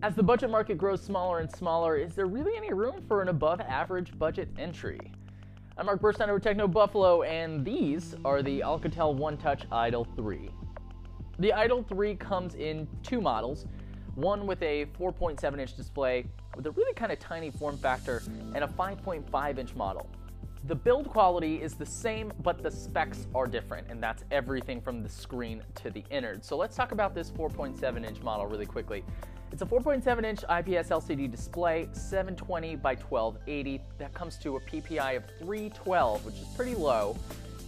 As the budget market grows smaller and smaller, is there really any room for an above average budget entry? I'm Mark Burstein over Techno Buffalo, and these are the Alcatel OneTouch Idol 3. The Idol 3 comes in two models, one with a 4.7-inch display with a really kind of tiny form factor and a 5.5-inch model. The build quality is the same, but the specs are different, and that's everything from the screen to the innards. So let's talk about this 4.7-inch model really quickly. It's a 4.7-inch IPS LCD display, 720 by 1280. That comes to a PPI of 312, which is pretty low.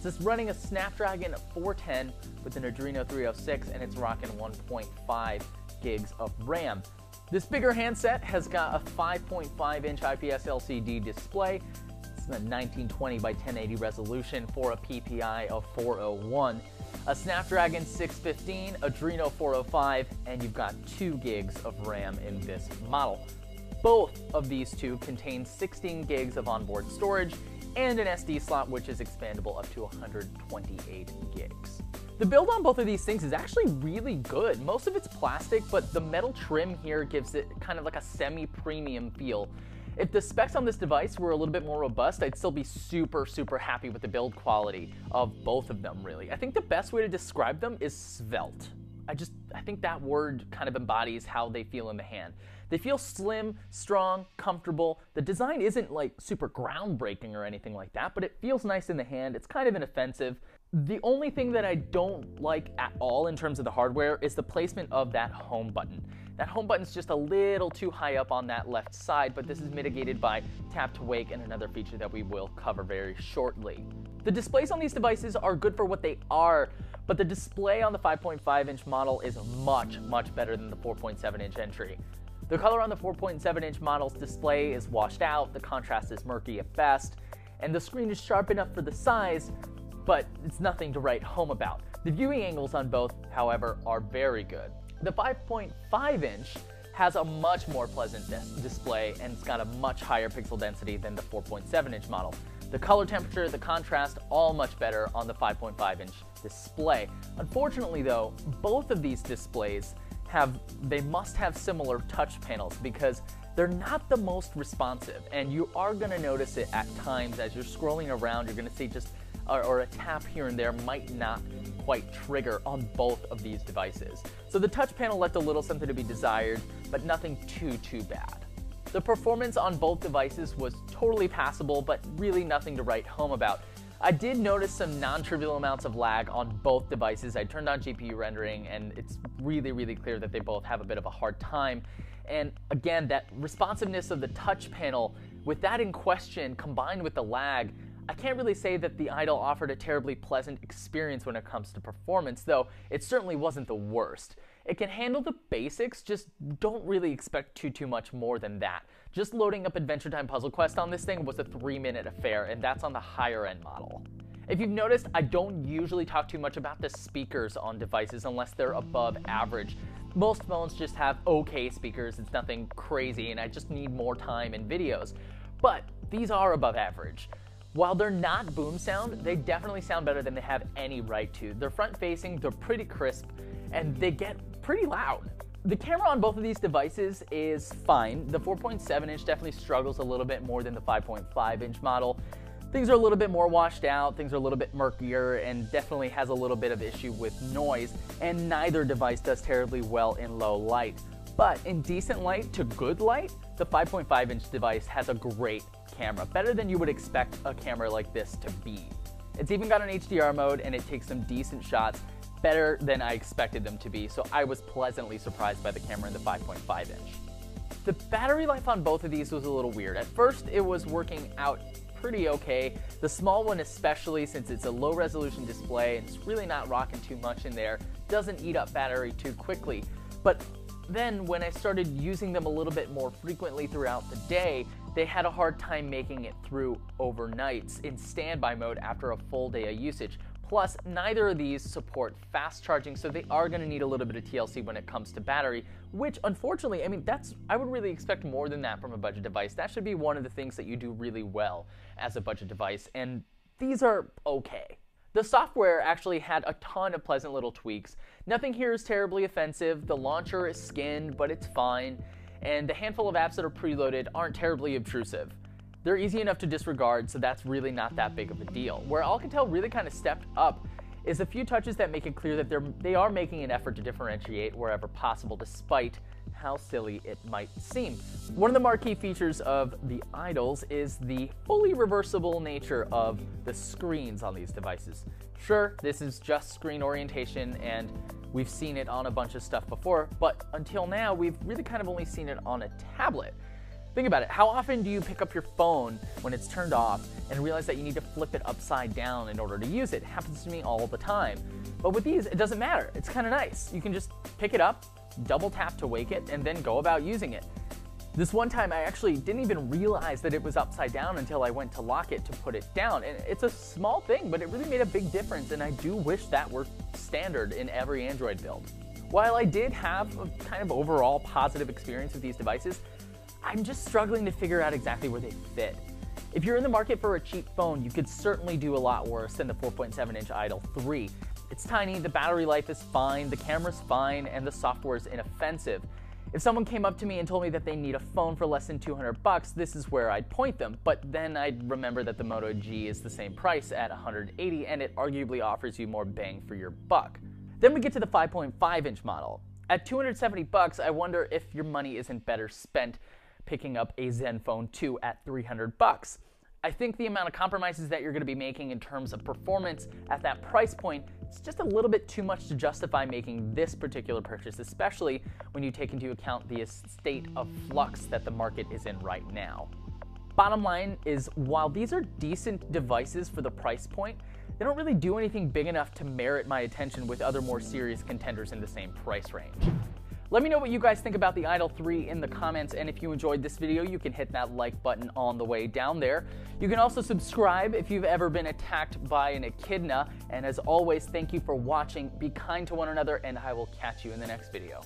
It's running a Snapdragon 410 with an Adreno 306, and it's rocking 1.5 gigs of RAM. This bigger handset has got a 5.5-inch IPS LCD display. It's a 1920 by 1080 resolution for a PPI of 401. A Snapdragon 615, Adreno 405, and you've got 2 gigs of RAM in this model. Both of these two contain 16 gigs of onboard storage and an SD slot, which is expandable up to 128 gigs. The build on both of these things is actually really good. Most of it's plastic, but the metal trim here gives it kind of like a semi-premium feel. If the specs on this device were a little bit more robust, I'd still be super happy with the build quality of both of them, really. I think the best way to describe them is svelte. I think that word kind of embodies how they feel in the hand. They feel slim, strong, comfortable. The design isn't like super groundbreaking or anything like that, but it feels nice in the hand. It's kind of inoffensive. The only thing that I don't like at all in terms of the hardware is the placement of that home button. That home button's just a little too high up on that left side, but this is mitigated by tap to wake and another feature that we will cover very shortly. The displays on these devices are good for what they are, but the display on the 5.5-inch model is much better than the 4.7-inch entry. The color on the 4.7-inch model's display is washed out, the contrast is murky at best, and the screen is sharp enough for the size, but it's nothing to write home about. The viewing angles on both, however, are very good. The 5.5-inch has a much more pleasant display, and it's got a much higher pixel density than the 4.7-inch model. The color temperature, the contrast, all much better on the 5.5-inch display. Unfortunately though, both of these displays must have similar touch panels because they're not the most responsive, and you are going to notice it at times as you're scrolling around. You're going to see just or a tap here and there might not quite trigger on both of these devices. So the touch panel left a little something to be desired, but nothing too bad. The performance on both devices was totally passable, but really nothing to write home about. I did notice some non-trivial amounts of lag on both devices. I turned on GPU rendering, and it's really clear that they both have a bit of a hard time. And again, that responsiveness of the touch panel, with that in question combined with the lag, I can't really say that the Idol offered a terribly pleasant experience when it comes to performance, though it certainly wasn't the worst. It can handle the basics, just don't really expect too much more than that. Just loading up Adventure Time Puzzle Quest on this thing was a 3-minute affair, and that's on the higher end model. If you've noticed, I don't usually talk too much about the speakers on devices unless they're above average. Most phones just have okay speakers, it's nothing crazy, and I just need more time in videos. But these are above average. While they're not boom sound, they definitely sound better than they have any right to. They're front-facing, they're pretty crisp, and they get pretty loud. The camera on both of these devices is fine. The 4.7-inch definitely struggles a little bit more than the 5.5-inch model. Things are a little bit more washed out, things are a little bit murkier, and definitely has a little bit of issue with noise, and neither device does terribly well in low light. But in decent light to good light, the 5.5-inch device has a great camera, better than you would expect a camera like this to be. It's even got an HDR mode, and it takes some decent shots, better than I expected them to be, so I was pleasantly surprised by the camera in the 5.5-inch. The battery life on both of these was a little weird. At first, it was working out pretty okay. The small one especially, since it's a low resolution display and it's really not rocking too much in there, doesn't eat up battery too quickly. But then when I started using them a little bit more frequently throughout the day, they had a hard time making it through overnights in standby mode after a full day of usage. Plus, neither of these support fast charging, so they are going to need a little bit of TLC when it comes to battery, which unfortunately, I would really expect more than that from a budget device. That should be one of the things that you do really well as a budget device, and these are okay. The software actually had a ton of pleasant little tweaks. Nothing here is terribly offensive. The launcher is skinned, but it's fine. and the handful of apps that are preloaded aren't terribly obtrusive. They're easy enough to disregard, so that's really not that big of a deal. Where Alcatel really kind of stepped up is a few touches that make it clear that they are making an effort to differentiate wherever possible, despite how silly it might seem. One of the marquee features of the Idols is the fully reversible nature of the screens on these devices. Sure, this is just screen orientation, and we've seen it on a bunch of stuff before, but until now, we've really kind of only seen it on a tablet. Think about it. How often do you pick up your phone when it's turned off and realize that you need to flip it upside down in order to use it? It happens to me all the time. But with these, it doesn't matter. It's kind of nice. You can just pick it up, double tap to wake it, and then go about using it. This one time, I actually didn't even realize that it was upside down until I went to lock it to put it down. And it's a small thing, but it really made a big difference, and I do wish that were standard in every Android build. While I did have a kind of overall positive experience with these devices, I'm just struggling to figure out exactly where they fit. If you're in the market for a cheap phone, you could certainly do a lot worse than the 4.7-inch Idol 3. It's tiny, the battery life is fine, the camera's fine, and the software's inoffensive. If someone came up to me and told me that they need a phone for less than $200, this is where I'd point them, but then I'd remember that the Moto G is the same price at $180, and it arguably offers you more bang for your buck. Then we get to the 5.5-inch model. At $270, I wonder if your money isn't better spent picking up a Zenfone 2 at $300. I think the amount of compromises that you're going to be making in terms of performance at that price point is just a little bit too much to justify making this particular purchase, especially when you take into account the state of flux that the market is in right now. Bottom line is, while these are decent devices for the price point, they don't really do anything big enough to merit my attention with other more serious contenders in the same price range. Let me know what you guys think about the Idol 3 in the comments, and if you enjoyed this video, you can hit that like button on the way down there. You can also subscribe if you've ever been attacked by an echidna, and as always, thank you for watching. Be kind to one another, and I will catch you in the next video.